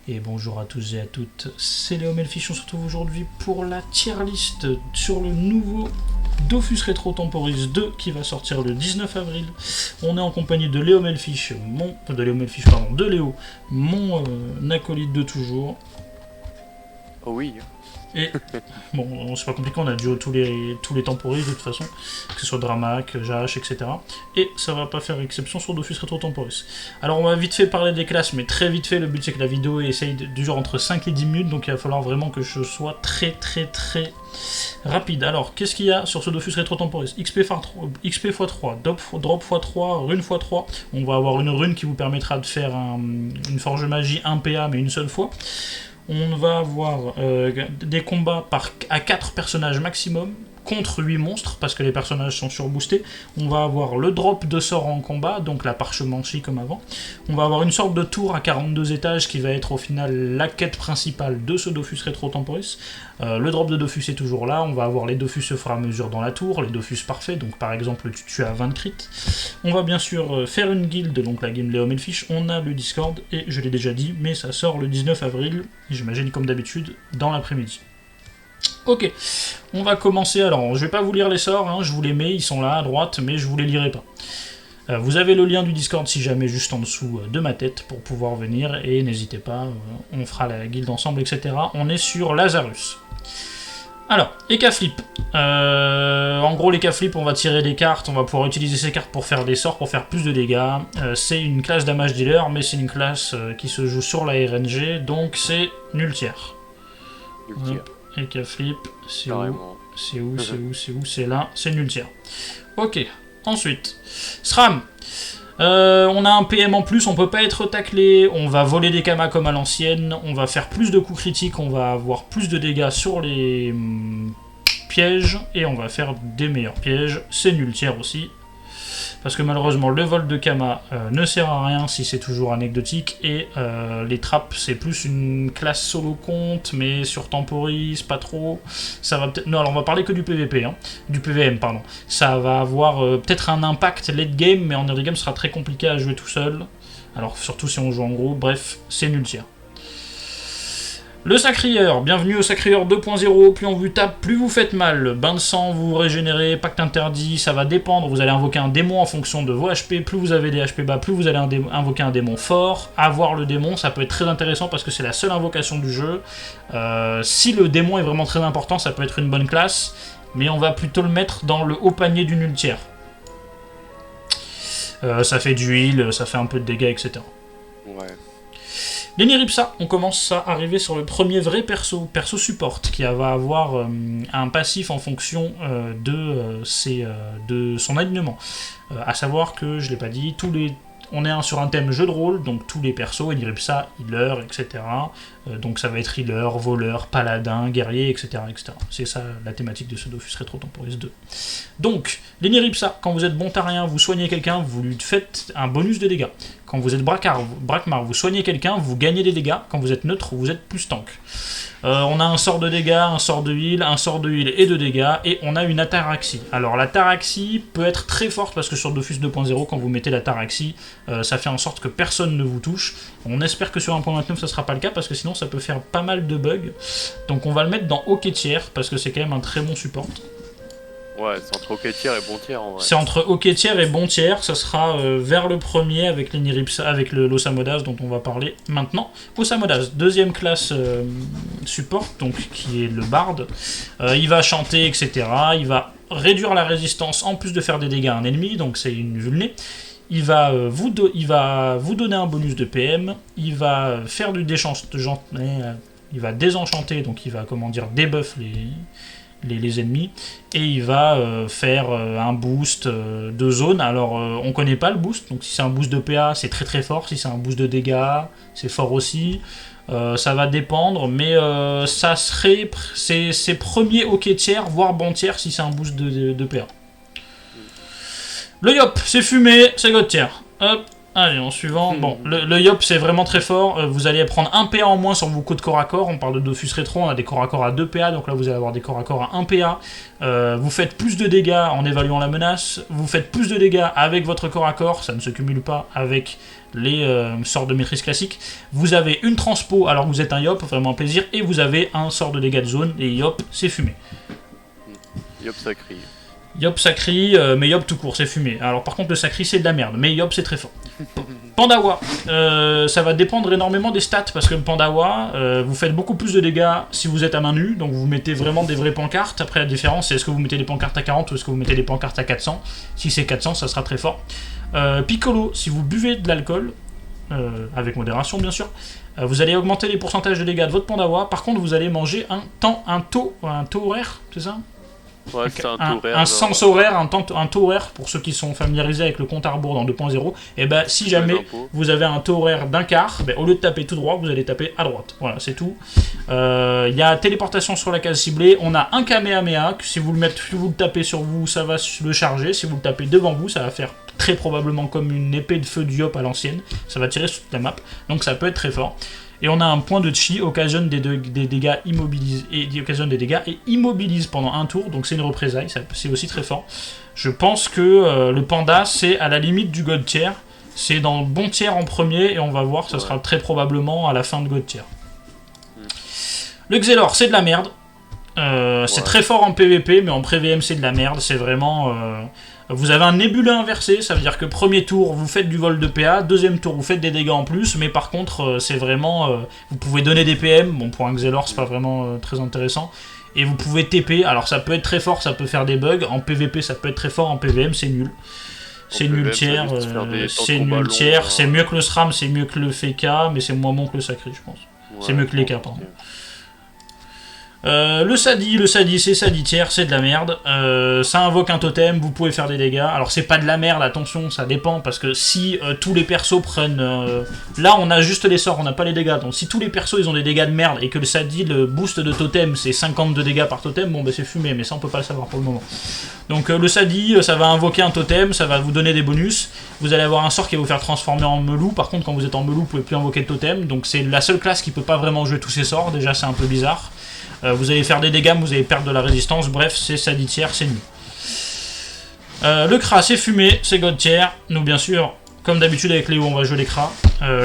Et bonjour à tous et à toutes, c'est Léo Melfish, on se retrouve aujourd'hui pour la tier list sur le nouveau Dofus Retro Temporis 2 qui va sortir le 19 avril. On est en compagnie de Léo Melfish, de Léo, mon acolyte de toujours. Oh oui. Et bon, c'est pas compliqué, on a duo tous les temporis de toute façon, que ce soit Dramac, Jash, etc. Et ça va pas faire exception sur Dofus Retro Temporis. Alors on va vite fait parler des classes, mais très vite fait, le but c'est que la vidéo dure entre 5 et 10 minutes, donc il va falloir vraiment que je sois très rapide. Alors, qu'est-ce qu'il y a sur ce Dofus Retro Temporis? XP x3, drop x3, rune x3. On va avoir une rune qui vous permettra de faire une forge magie 1 PA, mais une seule fois. On va avoir des combats à 4 personnages maximum contre 8 monstres parce que les personnages sont surboostés. On va avoir le drop de sort en combat, donc la parchemancie comme avant. On va avoir une sorte de tour à 42 étages qui va être au final la quête principale de ce Dofus Retro Temporis. Le drop de Dofus est toujours là. On va avoir les Dofus au fur et à mesure dans la tour, les Dofus parfaits, donc par exemple tu as 20 crits. On va bien sûr faire une guilde, donc la game Léo Melfish. On a le Discord et je l'ai déjà dit, mais ça sort le 19 avril, j'imagine comme d'habitude, dans l'après-midi. Ok, on va commencer. Alors, je vais pas vous lire les sorts, hein, je vous les mets, ils sont là à droite, mais je vous les lirai pas. Vous avez le lien du Discord si jamais juste en dessous de ma tête pour pouvoir venir, et n'hésitez pas, on fera la guilde ensemble, etc. On est sur Lazarus. Alors, Eka-Flip. En gros, l'Eka-Flip, on va tirer des cartes, on va pouvoir utiliser ces cartes pour faire des sorts, pour faire plus de dégâts. C'est une classe damage dealer, mais c'est une classe qui se joue sur la RNG, donc c'est nul tiers. Eka-Flip, c'est où? C'est là, c'est nul tiers. Ok, ensuite, SRAM. On a un PM en plus, on peut pas être taclé, on va voler des kamas comme à l'ancienne, on va faire plus de coups critiques, on va avoir plus de dégâts sur les pièges, et on va faire des meilleurs pièges, c'est nul tiers aussi. Parce que malheureusement le vol de Kama ne sert à rien si c'est toujours anecdotique, et les trappes c'est plus une classe solo compte, mais sur Temporis pas trop. Ça va peut-être. Non, alors on va parler que du PVP, hein, du PVM pardon. Ça va avoir peut-être un impact late game, mais en early game ce sera très compliqué à jouer tout seul. Alors surtout si on joue en gros, bref, c'est nul tiers. Le Sacrieur, bienvenue au Sacrieur 2.0, plus on vous tape, plus vous faites mal. Bain de sang, vous vous régénérez, pacte interdit, ça va dépendre, vous allez invoquer un démon en fonction de vos HP, plus vous avez des HP bas, plus vous allez invoquer un démon fort. Avoir le démon, ça peut être très intéressant parce que c'est la seule invocation du jeu. Si le démon est vraiment très important, ça peut être une bonne classe, mais on va plutôt le mettre dans le haut panier du nul tiers. Ça fait du heal, ça fait un peu de dégâts, etc. Ouais. L'Eniripsa, on commence à arriver sur le premier vrai perso support, qui va avoir un passif en fonction de son alignement. À savoir que, je ne l'ai pas dit, on est sur un thème jeu de rôle, donc tous les persos, Eniripsa, healer, etc. Donc ça va être healer, voleur, paladin, guerrier, etc. C'est ça la thématique de ce Dofus Retro Temporis 2. Donc, l'Eniripsa, quand vous êtes bontarien, vous soignez quelqu'un, vous lui faites un bonus de dégâts. Quand vous êtes Brakmar, vous soignez quelqu'un, vous gagnez des dégâts. Quand vous êtes neutre, vous êtes plus tank. On a un sort de dégâts, un sort de heal et de dégâts, et on a une ataraxie. Alors la taraxie peut être très forte parce que sur Dofus 2.0, quand vous mettez la taraxie, ça fait en sorte que personne ne vous touche. On espère que sur 1.29 ça sera pas le cas parce que sinon ça peut faire pas mal de bugs. Donc on va le mettre dans OK tiers parce que c'est quand même un très bon support. Ouais, c'est entre OK tiers et bon tiers en vrai. C'est entre OK tiers et bon tiers, ça sera vers le premier avec l'Eniripsa, avec l'Osamodas dont on va parler maintenant. Osamodas, deuxième classe support, donc qui est le bard. Il va chanter, etc. Il va réduire la résistance en plus de faire des dégâts à un ennemi, donc c'est une vulnée. Il va vous donner un bonus de PM, il va faire du il va désenchanter, donc il va debuff les ennemis, et il va faire un boost de zone. Alors on connaît pas le boost, donc si c'est un boost de PA c'est très fort, si c'est un boost de dégâts c'est fort aussi, ça va dépendre, mais ça serait c'est premier OK tiers voire bon tiers si c'est un boost de PA. Le Yop, c'est fumé, c'est God tiers. Hop, Allez, en suivant. Bon, le Yop, c'est vraiment très fort. Vous allez prendre 1 PA en moins sur vos coups de corps à corps. On parle de Dofus rétro, on a des corps à corps à 2 PA, donc là vous allez avoir des corps à corps à 1 PA. Vous faites plus de dégâts en évaluant la menace. Vous faites plus de dégâts avec votre corps à corps. Ça ne se cumule pas avec les sorts de maîtrise classique. Vous avez une transpo alors que vous êtes un Yop, vraiment un plaisir. Et vous avez un sort de dégâts de zone. Et Yop, c'est fumé. Yop, ça crie. Yop ça crie, mais Yop tout court, c'est fumé. Alors par contre le sacri c'est de la merde, mais Yop c'est très fort. Pandawa, ça va dépendre énormément des stats, parce que le Pandawa, vous faites beaucoup plus de dégâts si vous êtes à main nue, donc vous mettez vraiment des vraies pancartes. Après la différence c'est est-ce que vous mettez des pancartes à 40 ou est-ce que vous mettez des pancartes à 400. Si c'est 400 ça sera très fort. Piccolo, si vous buvez de l'alcool, avec modération bien sûr, vous allez augmenter les pourcentages de dégâts de votre Pandawa. Par contre vous allez manger un taux horaire, c'est ça ? Ouais, c'est un taux horaire. Un sens horaire, un taux horaire, pour ceux qui sont familiarisés avec le compte à rebours dans 2.0, et ben si jamais vous avez un taux horaire d'un quart, ben, au lieu de taper tout droit, vous allez taper à droite. Voilà, c'est tout. Il y a téléportation sur la case ciblée, on a un Kamehameha, que si vous le tapez sur vous, ça va le charger, si vous le tapez devant vous, ça va faire très probablement comme une épée de feu du Yop à l'ancienne, ça va tirer sur toute la map, donc ça peut être très fort. Et on a un point de chi, occasionne des dégâts et immobilise pendant un tour, donc c'est une représaille, c'est aussi très fort. Je pense que le panda, c'est à la limite du God tier, c'est dans le bon tiers en premier, et on va voir, ça sera très probablement à la fin de God tier. Le Xelor, c'est de la merde. C'est très fort en PVP, mais en PVM, c'est de la merde, c'est vraiment... Vous avez un nébuleux inversé, ça veut dire que premier tour vous faites du vol de PA, deuxième tour vous faites des dégâts en plus, mais par contre c'est vraiment... vous pouvez donner des PM, bon pour un Xelor c'est pas vraiment très intéressant, et vous pouvez TP, alors ça peut être très fort, ça peut faire des bugs, en PVP ça peut être très fort, en PVM c'est nul. C'est nul tiers, c'est nul tiers, c'est mieux que le SRAM, c'est mieux que le FK, mais c'est moins bon que le Sacré je pense. C'est mieux que les K, pardon. Le Sadi c'est Sadi tiers, c'est de la merde. Ça invoque un totem, vous pouvez faire des dégâts. Alors c'est pas de la merde, attention, ça dépend, parce que si tous les persos prennent... là on a juste les sorts, on n'a pas les dégâts. Donc si tous les persos ils ont des dégâts de merde et que le Sadi, le boost de totem c'est 52 dégâts par totem, bon bah c'est fumé, mais ça on peut pas le savoir pour le moment. Donc le Sadi, ça va invoquer un totem, ça va vous donner des bonus. Vous allez avoir un sort qui va vous faire transformer en melou. Par contre quand vous êtes en melou vous pouvez plus invoquer de totem. Donc c'est la seule classe qui peut pas vraiment jouer tous ses sorts, déjà c'est un peu bizarre. Vous allez faire des dégâts, vous allez perdre de la résistance, bref, c'est Sadi tiers, c'est nul. Le Kra, c'est fumé, c'est God tiers. Nous, bien sûr, comme d'habitude avec Léo, on va jouer les Kra.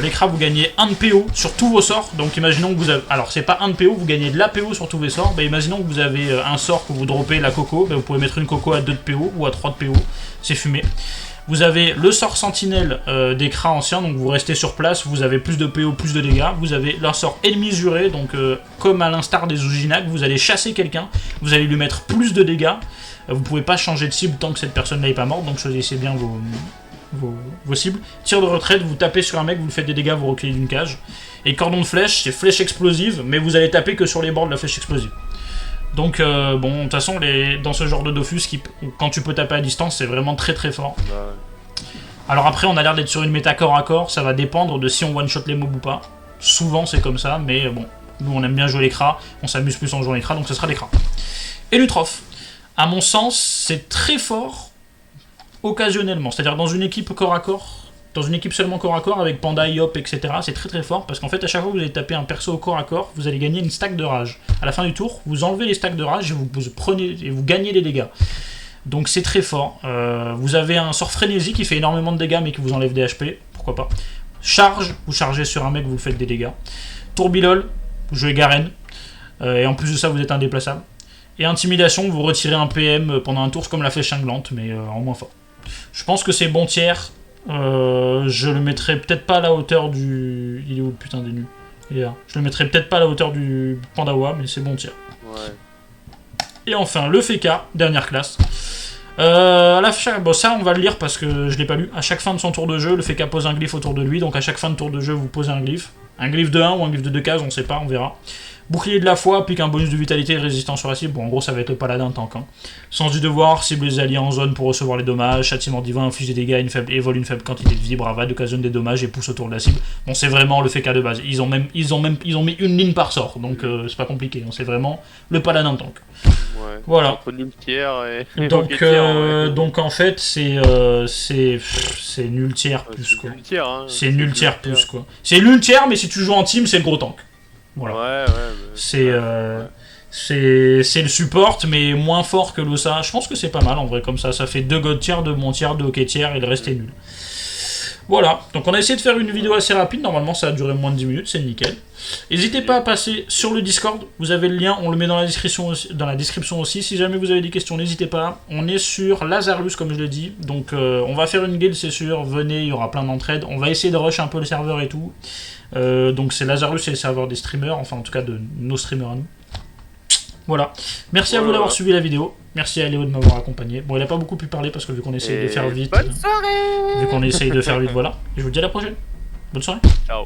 Les Kra, vous gagnez 1 de PO sur tous vos sorts. Donc, imaginons que vous avez... Alors, c'est pas 1 de PO, vous gagnez de la PO sur tous vos sorts. Bah, imaginons que vous avez un sort que vous droppez, la Coco. Bah, vous pouvez mettre une Coco à 2 de PO ou à 3 de PO. C'est fumé. Vous avez le sort sentinelle des Kra anciens, donc vous restez sur place, vous avez plus de PO, plus de dégâts. Vous avez leur sort ennemi juré, donc comme à l'instar des Ujinac, vous allez chasser quelqu'un, vous allez lui mettre plus de dégâts. Vous pouvez pas changer de cible tant que cette personne n'est pas morte, donc choisissez bien vos cibles. Tir de retraite, vous tapez sur un mec, vous lui faites des dégâts, vous reculez d'une cage. Et cordon de flèche, c'est flèche explosive, mais vous allez taper que sur les bords de la flèche explosive. Donc bon, de toute façon, dans ce genre de Dofus, quand tu peux taper à distance, c'est vraiment très très fort. Alors après, on a l'air d'être sur une méta corps à corps, ça va dépendre de si on one-shot les mobs ou pas. Souvent c'est comme ça, mais bon, nous on aime bien jouer les Kra, on s'amuse plus en jouant les Kra, donc ce sera des Kra. Et Lutrof, à mon sens, c'est très fort occasionnellement, c'est-à-dire dans une équipe corps à corps, dans une équipe seulement corps à corps avec Panda, Yop, etc. C'est très très fort parce qu'en fait à chaque fois que vous allez taper un perso au corps à corps, vous allez gagner une stack de rage. À la fin du tour, vous enlevez les stacks de rage et vous prenez et vous gagnez les dégâts. Donc c'est très fort. Vous avez un sort frénésie qui fait énormément de dégâts mais qui vous enlève des HP, pourquoi pas. Charge, vous chargez sur un mec, vous faites des dégâts. Tourbilol, vous jouez Garen. Et en plus de ça, vous êtes indéplaçable. Et intimidation, vous retirez un PM pendant un tour comme la flèche cinglante, mais en moins fort. Je pense que c'est bon tiers. Je le mettrai peut-être pas à la hauteur du... Il est où le putain des nuls? Il est là. Je le mettrai peut-être pas à la hauteur du Pandawa, mais c'est bon tiers. Ouais. Et enfin, le Feka, dernière classe. Bon, ça, on va le lire parce que je l'ai pas lu. À chaque fin de son tour de jeu, le Feka pose un glyphe autour de lui. Donc à chaque fin de tour de jeu, vous posez un glyphe. Un glyphe de 1 ou un glyphe de 2 cases, on sait pas, on verra. Bouclier de la foi, applique un bonus de vitalité et résistance sur la cible. Bon, en gros, ça va être le paladin tank. Hein. Sens du devoir, cible les alliés en zone pour recevoir les dommages. Châtiment divin, inflige des dégâts et vole une faible quantité de vie. Bravade, occasionne des dommages et pousse autour de la cible. Bon, c'est vraiment le FK de base. Ils ont mis une ligne par sort, donc c'est pas compliqué. Hein. C'est vraiment le paladin tank. Ouais. Voilà. Entre nul tiers et. Donc, ok tiers, ouais. donc en fait, c'est nul tiers plus, quoi. C'est nul tiers, hein. C'est nul tiers plus, quoi. C'est nul tiers, mais si tu joues en team, c'est le gros tank. Voilà. Ouais. C'est c'est le support, mais moins fort que l'Osa. Je pense que c'est pas mal en vrai, comme ça. Ça fait 2 god tiers, 2 mon tiers, 2 ok tiers, et le reste est nul. Voilà, donc on a essayé de faire une vidéo assez rapide. Normalement, ça a duré moins de 10 minutes, c'est nickel. N'hésitez pas à passer sur le Discord. Vous avez le lien, on le met dans la description aussi. Si jamais vous avez des questions, n'hésitez pas. On est sur Lazarus, comme je l'ai dit. Donc, on va faire une guilde, c'est sûr. Venez, il y aura plein d'entraide. On va essayer de rush un peu le serveur et tout. Donc, c'est Lazarus et le serveur des streamers. Enfin, en tout cas, de nos streamers à nous. Voilà. Merci à vous d'avoir suivi la vidéo. Merci à Léo de m'avoir accompagné. Bon, il n'a pas beaucoup pu parler parce que vu qu'on essaye de faire vite. Bonne soirée. Vu qu'on essaye de faire vite, voilà. Et je vous dis à la prochaine. Bonne soirée. Ciao.